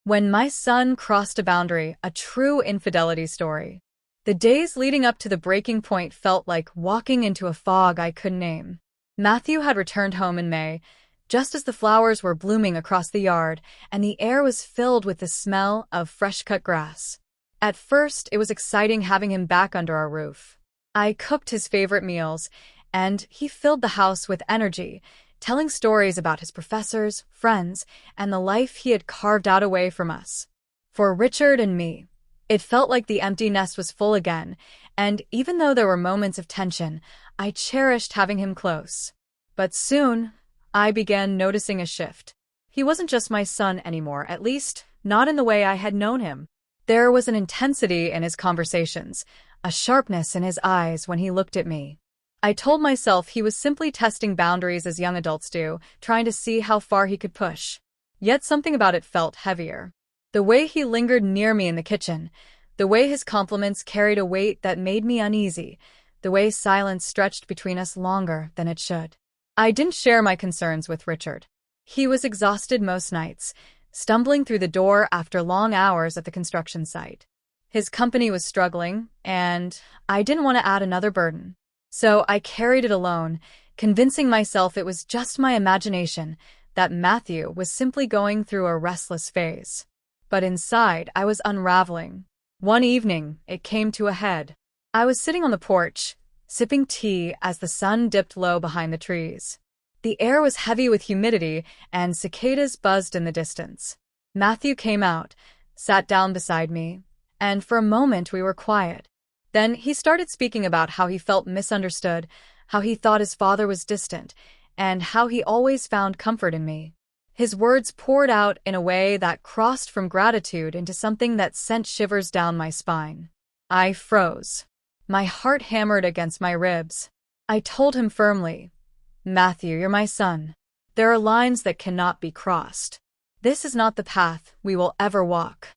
When my son crossed a boundary, a true infidelity story. The days leading up to the breaking point felt like walking into a fog I couldn't name. Matthew had returned home in May, just as the flowers were blooming across the yard, and the air was filled with the smell of fresh-cut grass. At first, it was exciting having him back under our roof. I cooked his favorite meals, and he filled the house with energy, telling stories about his professors, friends, and the life he had carved out away from us. For Richard and me, it felt like the empty nest was full again, and even though there were moments of tension, I cherished having him close. But soon, I began noticing a shift. He wasn't just my son anymore, at least not in the way I had known him. There was an intensity in his conversations, a sharpness in his eyes when he looked at me. I told myself he was simply testing boundaries as young adults do, trying to see how far he could push. Yet something about it felt heavier. The way he lingered near me in the kitchen, the way his compliments carried a weight that made me uneasy, the way silence stretched between us longer than it should. I didn't share my concerns with Richard. He was exhausted most nights, stumbling through the door after long hours at the construction site. His company was struggling, and I didn't want to add another burden. So I carried it alone, convincing myself it was just my imagination, that Matthew was simply going through a restless phase. But inside, I was unraveling. One evening, it came to a head. I was sitting on the porch, sipping tea as the sun dipped low behind the trees. The air was heavy with humidity, and cicadas buzzed in the distance. Matthew came out, sat down beside me, and for a moment we were quiet. Then he started speaking about how he felt misunderstood, how he thought his father was distant, and how he always found comfort in me. His words poured out in a way that crossed from gratitude into something that sent shivers down my spine. I froze. My heart hammered against my ribs. I told him firmly, "Matthew, you're my son. There are lines that cannot be crossed. This is not the path we will ever walk."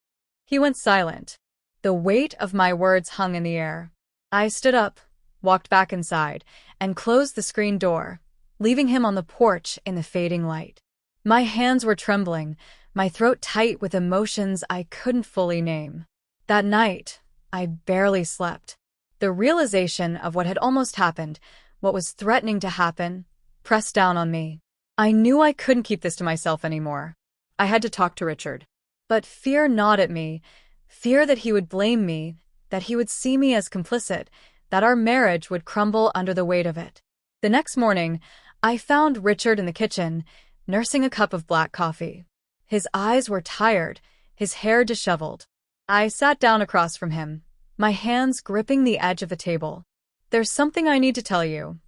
He went silent. The weight of my words hung in the air. I stood up, walked back inside, and closed the screen door, leaving him on the porch in the fading light. My hands were trembling, my throat tight with emotions I couldn't fully name. That night, I barely slept. The realization of what had almost happened, what was threatening to happen, pressed down on me. I knew I couldn't keep this to myself anymore. I had to talk to Richard. But fear gnawed at me, fear that he would blame me, that he would see me as complicit, that our marriage would crumble under the weight of it. The next morning, I found Richard in the kitchen, nursing a cup of black coffee. His eyes were tired, his hair disheveled. I sat down across from him, my hands gripping the edge of the table. "There's something I need to tell you,"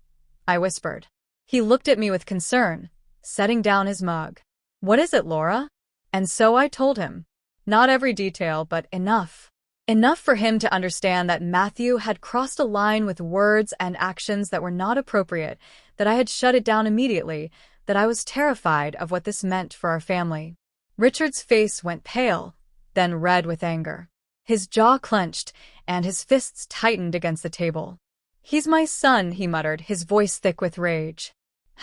I whispered. He looked at me with concern, setting down his mug. "What is it, Laura?" And so I told him. Not every detail, but enough. Enough for him to understand that Matthew had crossed a line with words and actions that were not appropriate, that I had shut it down immediately, that I was terrified of what this meant for our family. Richard's face went pale, then red with anger. His jaw clenched, and his fists tightened against the table. "He's my son," he muttered, his voice thick with rage.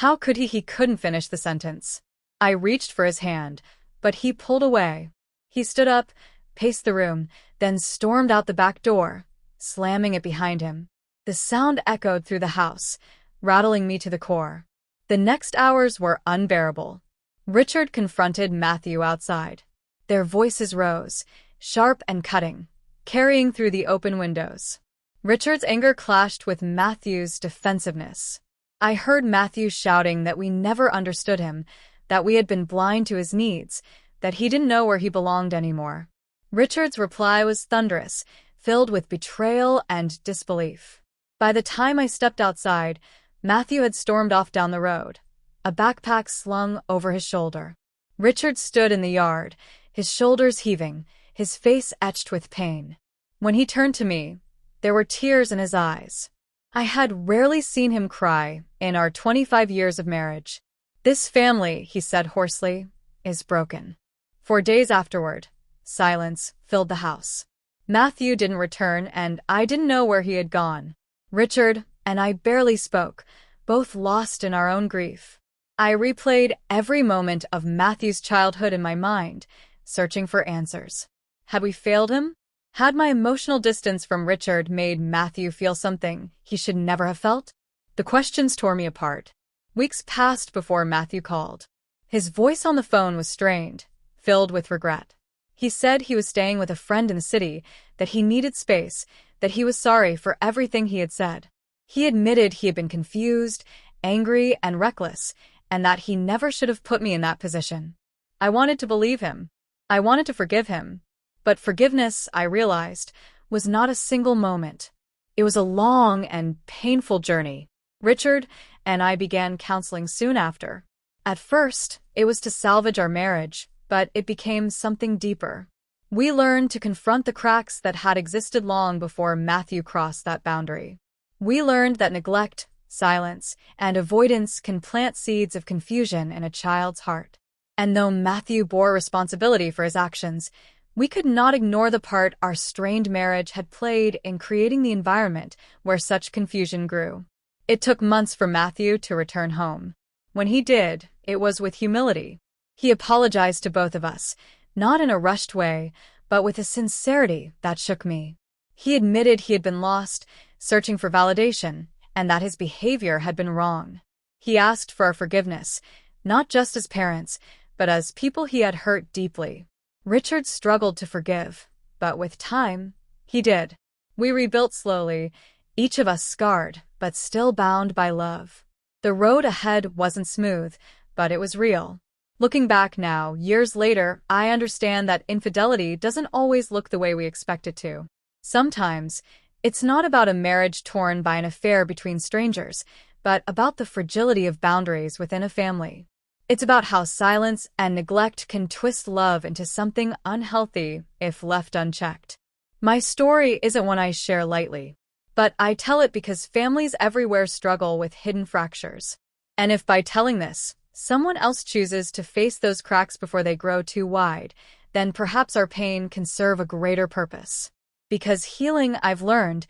How could he? He couldn't finish the sentence. I reached for his hand, but he pulled away. He stood up, paced the room, then stormed out the back door, slamming it behind him. The sound echoed through the house, rattling me to the core. The next hours were unbearable. Richard confronted Matthew outside. Their voices rose, sharp and cutting, carrying through the open windows. Richard's anger clashed with Matthew's defensiveness. I heard Matthew shouting that we never understood him, that we had been blind to his needs, that he didn't know where he belonged anymore. Richard's reply was thunderous, filled with betrayal and disbelief. By the time I stepped outside, Matthew had stormed off down the road, a backpack slung over his shoulder. Richard stood in the yard, his shoulders heaving, his face etched with pain. When he turned to me, there were tears in his eyes. I had rarely seen him cry in our 25 years of marriage. "This family," he said hoarsely, "is broken." For days afterward, silence filled the house. Matthew didn't return, and I didn't know where he had gone. Richard and I barely spoke, both lost in our own grief. I replayed every moment of Matthew's childhood in my mind, searching for answers. Had we failed him? Had my emotional distance from Richard made Matthew feel something he should never have felt? The questions tore me apart. Weeks passed before Matthew called. His voice on the phone was strained, filled with regret. He said he was staying with a friend in the city, that he needed space, that he was sorry for everything he had said. He admitted he had been confused, angry, and reckless, and that he never should have put me in that position. I wanted to believe him. I wanted to forgive him. But forgiveness, I realized, was not a single moment. It was a long and painful journey. Richard and I began counseling soon after. At first, it was to salvage our marriage, but it became something deeper. We learned to confront the cracks that had existed long before Matthew crossed that boundary. We learned that neglect, silence, and avoidance can plant seeds of confusion in a child's heart. And though Matthew bore responsibility for his actions, we could not ignore the part our strained marriage had played in creating the environment where such confusion grew. It took months for Matthew to return home. When he did, it was with humility. He apologized to both of us, not in a rushed way, but with a sincerity that shook me. He admitted he had been lost, searching for validation, and that his behavior had been wrong. He asked for our forgiveness, not just as parents, but as people he had hurt deeply. Richard struggled to forgive, but with time, he did. We rebuilt slowly, each of us scarred, but still bound by love. The road ahead wasn't smooth, but it was real. Looking back now, years later, I understand that infidelity doesn't always look the way we expect it to. Sometimes, it's not about a marriage torn by an affair between strangers, but about the fragility of boundaries within a family. It's about how silence and neglect can twist love into something unhealthy if left unchecked. My story isn't one I share lightly, but I tell it because families everywhere struggle with hidden fractures. And if by telling this, someone else chooses to face those cracks before they grow too wide, then perhaps our pain can serve a greater purpose. Because healing, I've learned,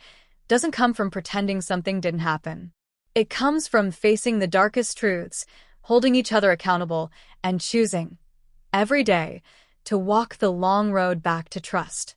doesn't come from pretending something didn't happen. It comes from facing the darkest truths, holding each other accountable, and choosing, every day, to walk the long road back to trust.